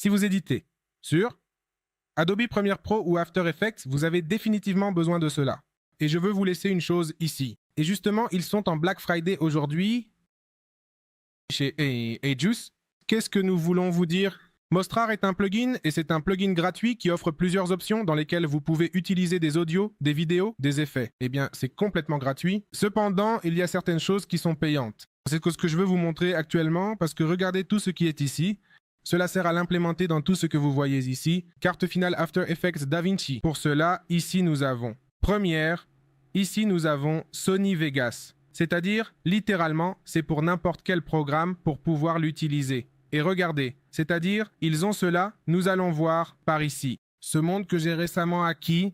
Si vous éditez sur Adobe Premiere Pro ou After Effects, vous avez définitivement besoin de cela. Et je veux vous laisser une chose ici. Et justement, ils sont en Black Friday aujourd'hui chez Aegis. Qu'est-ce que nous voulons vous dire? Mostrar est un plugin et c'est un plugin gratuit qui offre plusieurs options dans lesquelles vous pouvez utiliser des audios, des vidéos, des effets. Eh bien, c'est complètement gratuit. Cependant, il y a certaines choses qui sont payantes. C'est ce que je veux vous montrer actuellement parce que regardez tout ce qui est ici. Cela sert à l'implémenter dans tout ce que vous voyez ici. Carte finale After Effects DaVinci. Pour cela, ici nous avons Premiere. Ici nous avons Sony Vegas. C'est-à-dire, littéralement, c'est pour n'importe quel programme pour pouvoir l'utiliser. Et regardez, c'est-à-dire, ils ont cela, nous allons voir par ici. Ce monde que j'ai récemment acquis,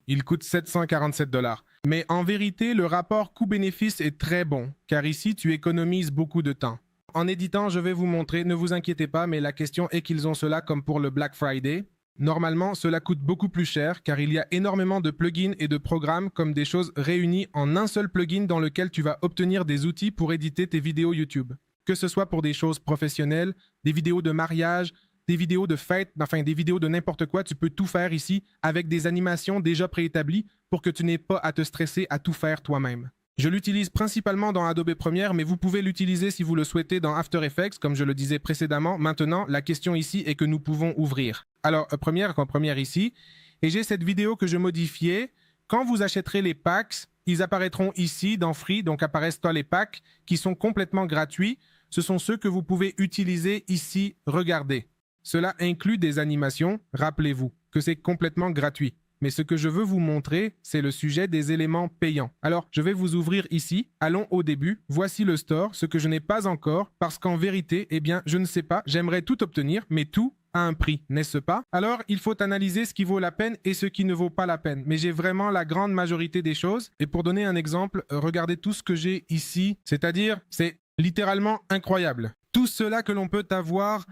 il coûte 747 $. Mais en vérité, le rapport coût-bénéfice est très bon, car ici, tu économises beaucoup de temps. En éditant, je vais vous montrer, ne vous inquiétez pas, mais la question est qu'ils ont cela comme pour le Black Friday. Normalement, cela coûte beaucoup plus cher, car il y a énormément de plugins et de programmes comme des choses réunies en un seul plugin dans lequel tu vas obtenir des outils pour éditer tes vidéos YouTube. Que ce soit pour des choses professionnelles, des vidéos de mariage, des vidéos de fête, enfin des vidéos de n'importe quoi, tu peux tout faire ici avec des animations déjà préétablies pour que tu n'aies pas à te stresser à tout faire toi-même. Je l'utilise principalement dans Adobe Premiere, mais vous pouvez l'utiliser si vous le souhaitez dans After Effects, comme je le disais précédemment. Maintenant, la question ici est que nous pouvons ouvrir. Alors, Premiere ici, et j'ai cette vidéo que je modifiais. Quand vous achèterez les packs, ils apparaîtront ici dans Free, donc apparaissent les packs qui sont complètement gratuits. Ce sont ceux que vous pouvez utiliser ici, regardez. Cela inclut des animations, rappelez-vous que c'est complètement gratuit. Mais ce que je veux vous montrer, c'est le sujet des éléments payants. Alors, je vais vous ouvrir ici. Allons au début. Voici le store, ce que je n'ai pas encore, parce qu'en vérité, eh bien, je ne sais pas. J'aimerais tout obtenir, mais tout a un prix, n'est-ce pas? Alors, il faut analyser ce qui vaut la peine et ce qui ne vaut pas la peine. Mais j'ai vraiment la grande majorité des choses. Et pour donner un exemple, regardez tout ce que j'ai ici. C'est-à-dire, c'est littéralement incroyable. Tout cela que l'on peut avoir.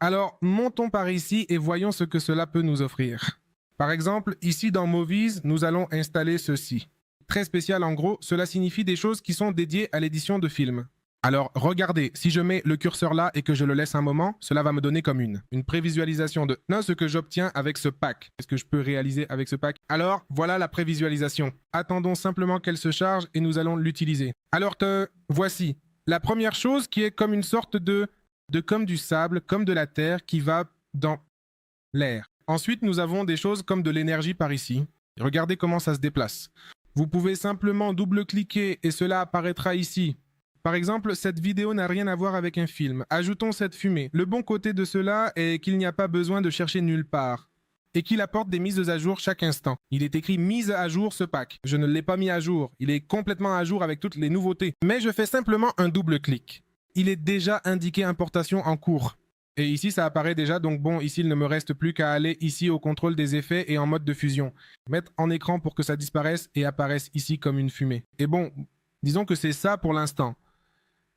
Alors, montons par ici et voyons ce que cela peut nous offrir. Par exemple, ici dans Movies, nous allons installer ceci. Très spécial en gros, cela signifie des choses qui sont dédiées à l'édition de films. Alors, regardez, si je mets le curseur là et que je le laisse un moment, cela va me donner comme une prévisualisation de ce que j'obtiens avec ce pack. Qu'est-ce que je peux réaliser avec ce pack? Alors, voilà la prévisualisation. Attendons simplement qu'elle se charge et nous allons l'utiliser. Alors, voici la première chose qui est comme une sorte de comme du sable, comme de la terre qui va dans l'air. Ensuite, nous avons des choses comme de l'énergie par ici. Regardez comment ça se déplace. Vous pouvez simplement double-cliquer et cela apparaîtra ici. Par exemple, cette vidéo n'a rien à voir avec un film. Ajoutons cette fumée. Le bon côté de cela est qu'il n'y a pas besoin de chercher nulle part et qu'il apporte des mises à jour chaque instant. Il est écrit « mise à jour ce pack ». Je ne l'ai pas mis à jour. Il est complètement à jour avec toutes les nouveautés. Mais je fais simplement un double-clic. Il est déjà indiqué importation en cours. Et ici, ça apparaît déjà, donc bon, ici, il ne me reste plus qu'à aller ici au contrôle des effets et en mode de fusion. Mettre en écran pour que ça disparaisse et apparaisse ici comme une fumée. Et bon, disons que c'est ça pour l'instant.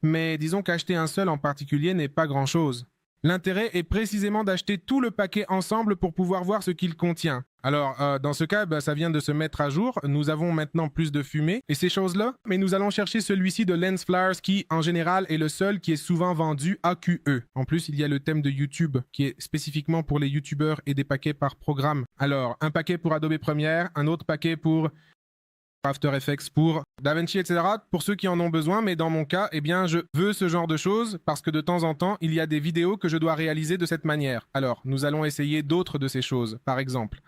Mais disons qu'acheter un seul en particulier n'est pas grand-chose. L'intérêt est précisément d'acheter tout le paquet ensemble pour pouvoir voir ce qu'il contient. Alors, dans ce cas, ça vient de se mettre à jour. Nous avons maintenant plus de fumée et ces choses-là. Mais nous allons chercher celui-ci de Lensflares qui, en général, est le seul qui est souvent vendu AQE. En plus, il y a le thème de YouTube qui est spécifiquement pour les YouTubeurs et des paquets par programme. Alors, un paquet pour Adobe Premiere, un autre paquet pour After Effects, pour DaVinci, etc. pour ceux qui en ont besoin, mais dans mon cas, eh bien, je veux ce genre de choses parce que de temps en temps, il y a des vidéos que je dois réaliser de cette manière. Alors, nous allons essayer d'autres de ces choses, par exemple.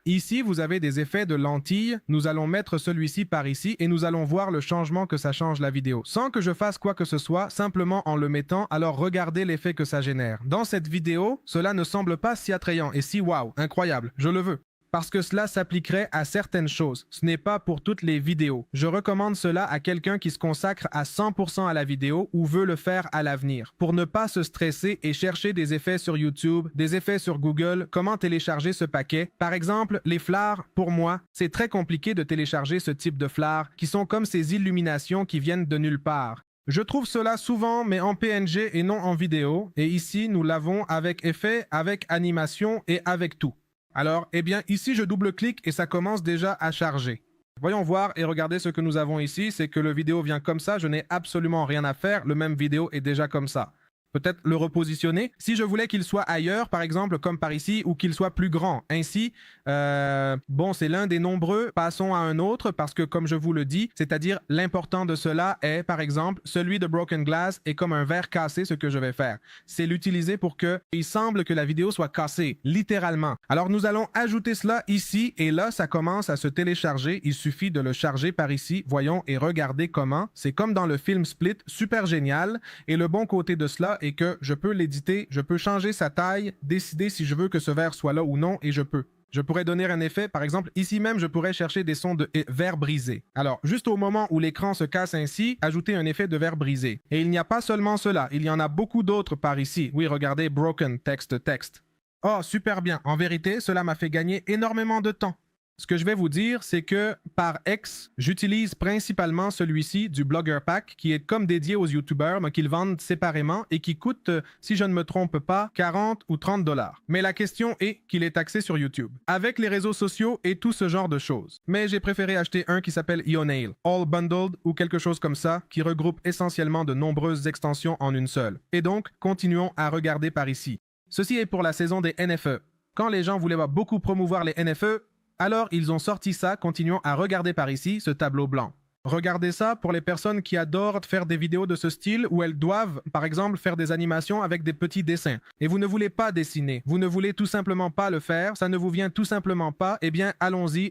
Ici, vous avez des effets de lentilles. Nous allons mettre celui-ci par ici et nous allons voir le changement que ça change la vidéo. Sans que je fasse quoi que ce soit, simplement en le mettant, alors regardez l'effet que ça génère. Dans cette vidéo, cela ne semble pas si attrayant et si waouh, incroyable, je le veux. Parce que cela s'appliquerait à certaines choses. Ce n'est pas pour toutes les vidéos. Je recommande cela à quelqu'un qui se consacre à 100% à la vidéo ou veut le faire à l'avenir. Pour ne pas se stresser et chercher des effets sur YouTube, des effets sur Google, comment télécharger ce paquet. Par exemple, les flards, pour moi, c'est très compliqué de télécharger ce type de flards qui sont comme ces illuminations qui viennent de nulle part. Je trouve cela souvent, mais en PNG et non en vidéo. Et ici, nous l'avons avec effet, avec animation et avec tout. Alors, eh bien, ici, je double-clique et ça commence déjà à charger. Voyons voir et regardez ce que nous avons ici. C'est que le vidéo vient comme ça. Je n'ai absolument rien à faire. Le même vidéo est déjà comme ça. peut-être le repositionner. Si je voulais qu'il soit ailleurs, par exemple, comme par ici, ou qu'il soit plus grand. Ainsi, bon, c'est l'un des nombreux. Passons à un autre, parce que comme je vous le dis, c'est-à-dire l'important de cela est, par exemple, celui de Broken Glass est comme un verre cassé, ce que je vais faire. C'est l'utiliser pour que il semble que la vidéo soit cassée, littéralement. Alors, nous allons ajouter cela ici, et là, ça commence à se télécharger. Il suffit de le charger par ici. Voyons et regardez comment. C'est comme dans le film Split, super génial. Et le bon côté de cela est que je peux l'éditer, je peux changer sa taille, décider si je veux que ce verre soit là ou non, et je peux. Je pourrais donner un effet, par exemple, ici même, je pourrais chercher des sons de verre brisé. Alors, juste au moment où l'écran se casse ainsi, ajouter un effet de verre brisé. Et il n'y a pas seulement cela, il y en a beaucoup d'autres par ici. Oui, regardez, broken, text. Oh, super bien. En vérité, cela m'a fait gagner énormément de temps. Ce que je vais vous dire, c'est que par X, j'utilise principalement celui-ci du Blogger Pack qui est comme dédié aux YouTubers, mais qu'ils vendent séparément et qui coûte, si je ne me trompe pas, 40 ou 30 $. Mais la question est qu'il est axé sur YouTube, avec les réseaux sociaux et tout ce genre de choses. Mais j'ai préféré acheter un qui s'appelle Ionail, All Bundled ou quelque chose comme ça, qui regroupe essentiellement de nombreuses extensions en une seule. Et donc, continuons à regarder par ici. Ceci est pour la saison des NFE. Quand les gens voulaient beaucoup promouvoir les NFE, alors, ils ont sorti ça, continuons à regarder par ici ce tableau blanc. Regardez ça pour les personnes qui adorent faire des vidéos de ce style où elles doivent, par exemple, faire des animations avec des petits dessins. Et vous ne voulez pas dessiner, vous ne voulez tout simplement pas le faire, ça ne vous vient tout simplement pas, eh bien, allons-y.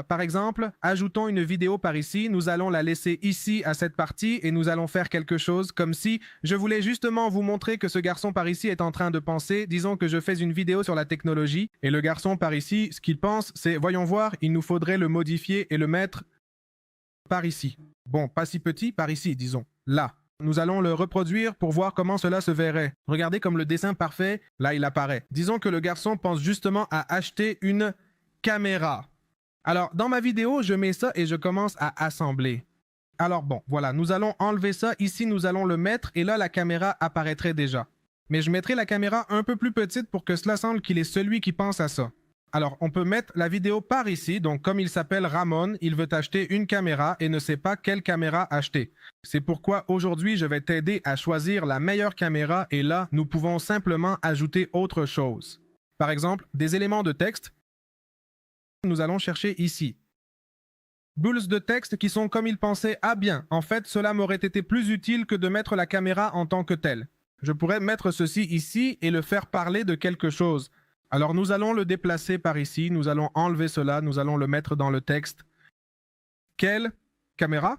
Par exemple, ajoutons une vidéo par ici, nous allons la laisser ici à cette partie et nous allons faire quelque chose comme si je voulais justement vous montrer que ce garçon par ici est en train de penser, disons que je fais une vidéo sur la technologie et le garçon par ici, ce qu'il pense, c'est, voyons voir, il nous faudrait le modifier et le mettre par ici. Bon, pas si petit, par ici, disons. Là. Nous allons le reproduire pour voir comment cela se verrait. Regardez comme le dessin parfait, là, il apparaît. Disons que le garçon pense justement à acheter une caméra. Alors, dans ma vidéo, je mets ça et je commence à assembler. Alors bon, voilà, nous allons enlever ça. Ici, nous allons le mettre et là, la caméra apparaîtrait déjà. Mais je mettrai la caméra un peu plus petite pour que cela semble qu'il est celui qui pense à ça. Alors, on peut mettre la vidéo par ici. Donc, comme il s'appelle Ramon, il veut acheter une caméra et ne sait pas quelle caméra acheter. C'est pourquoi aujourd'hui, je vais t'aider à choisir la meilleure caméra et là, nous pouvons simplement ajouter autre chose. Par exemple, des éléments de texte. Nous allons chercher ici. Bulles de texte qui sont comme il pensait. Ah bien, en fait, cela m'aurait été plus utile que de mettre la caméra en tant que telle. Je pourrais mettre ceci ici et le faire parler de quelque chose. Alors, nous allons le déplacer par ici, nous allons enlever cela, nous allons le mettre dans le texte. Quelle caméra?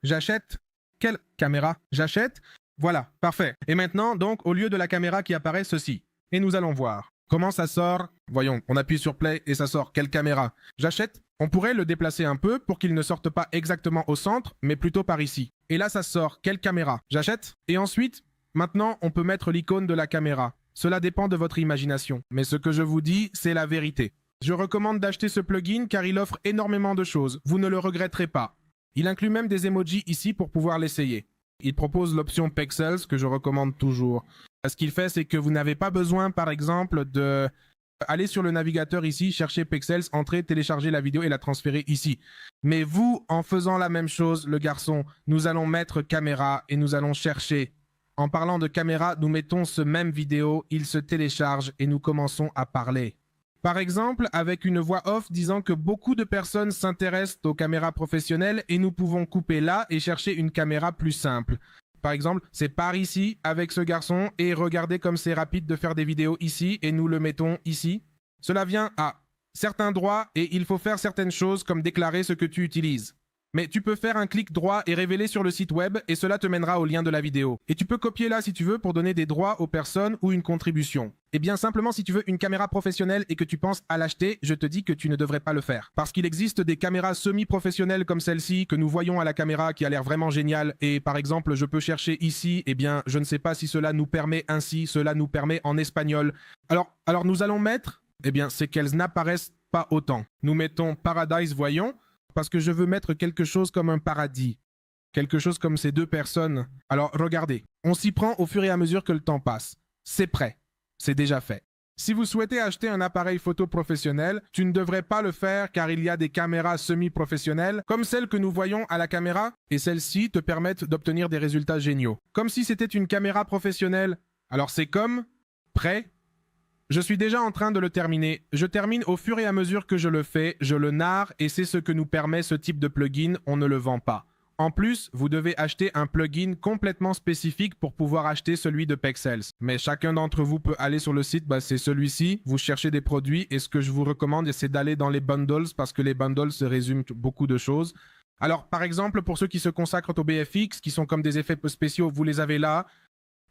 J'achète. Quelle caméra? J'achète. Voilà, parfait. Et maintenant, donc, au lieu de la caméra qui apparaît, ceci. Et nous allons voir. Comment ça sort? Voyons, on appuie sur play et ça sort. Quelle caméra? J'achète. On pourrait le déplacer un peu pour qu'il ne sorte pas exactement au centre, mais plutôt par ici. Et là, ça sort. Quelle caméra? J'achète. Et ensuite, maintenant, on peut mettre l'icône de la caméra. Cela dépend de votre imagination, mais ce que je vous dis, c'est la vérité. Je recommande d'acheter ce plugin car il offre énormément de choses, vous ne le regretterez pas. Il inclut même des emojis ici pour pouvoir l'essayer. Il propose l'option Pexels que je recommande toujours. Ce qu'il fait, c'est que vous n'avez pas besoin, par exemple, de aller sur le navigateur ici, chercher Pexels, entrer, télécharger la vidéo et la transférer ici. Mais vous, en faisant la même chose, le garçon, nous allons mettre caméra et nous allons chercher. En parlant de caméra, nous mettons ce même vidéo, il se télécharge et nous commençons à parler. Par exemple, avec une voix off disant que beaucoup de personnes s'intéressent aux caméras professionnelles et nous pouvons couper là et chercher une caméra plus simple. Par exemple, c'est par ici avec ce garçon et regardez comme c'est rapide de faire des vidéos ici et nous le mettons ici. Cela vient à certains droits et il faut faire certaines choses comme déclarer ce que tu utilises. Mais tu peux faire un clic droit et révéler sur le site web et cela te mènera au lien de la vidéo. Et tu peux copier là si tu veux pour donner des droits aux personnes ou une contribution. Et bien simplement si tu veux une caméra professionnelle et que tu penses à l'acheter, je te dis que tu ne devrais pas le faire. Parce qu'il existe des caméras semi-professionnelles comme celle-ci que nous voyons à la caméra qui a l'air vraiment géniale. Et par exemple, je peux chercher ici, eh bien je ne sais pas si cela nous permet ainsi, cela nous permet en espagnol. Alors nous allons mettre, eh bien c'est qu'elles n'apparaissent pas autant. Nous mettons Paradise, voyons. Parce que je veux mettre quelque chose comme un paradis. Quelque chose comme ces deux personnes. Alors, regardez. On s'y prend au fur et à mesure que le temps passe. C'est prêt. C'est déjà fait. Si vous souhaitez acheter un appareil photo professionnel, tu ne devrais pas le faire car il y a des caméras semi-professionnelles, comme celle que nous voyons à la caméra, et celles-ci te permettent d'obtenir des résultats géniaux. Comme si c'était une caméra professionnelle. Alors c'est comme... Prêt? Je suis déjà en train de le terminer. Je termine au fur et à mesure que je le fais, je le narre et c'est ce que nous permet ce type de plugin, on ne le vend pas. En plus, vous devez acheter un plugin complètement spécifique pour pouvoir acheter celui de Pexels. Mais chacun d'entre vous peut aller sur le site, c'est celui-ci, vous cherchez des produits et ce que je vous recommande, c'est d'aller dans les bundles parce que les bundles se résument beaucoup de choses. Alors, par exemple, pour ceux qui se consacrent au BFX, qui sont comme des effets spéciaux, vous les avez là.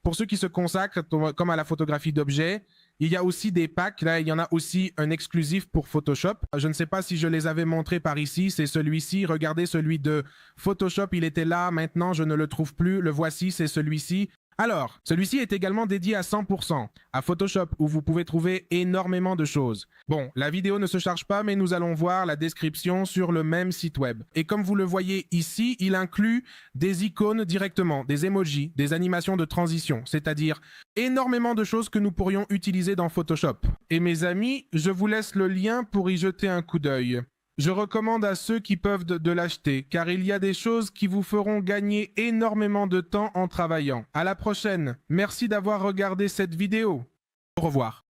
Pour ceux qui se consacrent comme à la photographie d'objets, il y a aussi des packs. Là, il y en a aussi un exclusif pour Photoshop. Je ne sais pas si je les avais montrés par ici. C'est celui-ci. Regardez celui de Photoshop. Il était là. Maintenant, je ne le trouve plus. Le voici, c'est celui-ci. Alors, celui-ci est également dédié à 100% à Photoshop où vous pouvez trouver énormément de choses. Bon, la vidéo ne se charge pas, mais nous allons voir la description sur le même site web. Et comme vous le voyez ici, il inclut des icônes directement, des emojis, des animations de transition, c'est-à-dire énormément de choses que nous pourrions utiliser dans Photoshop. Et mes amis, je vous laisse le lien pour y jeter un coup d'œil. Je recommande à ceux qui peuvent de l'acheter, car il y a des choses qui vous feront gagner énormément de temps en travaillant. À la prochaine. Merci d'avoir regardé cette vidéo. Au revoir.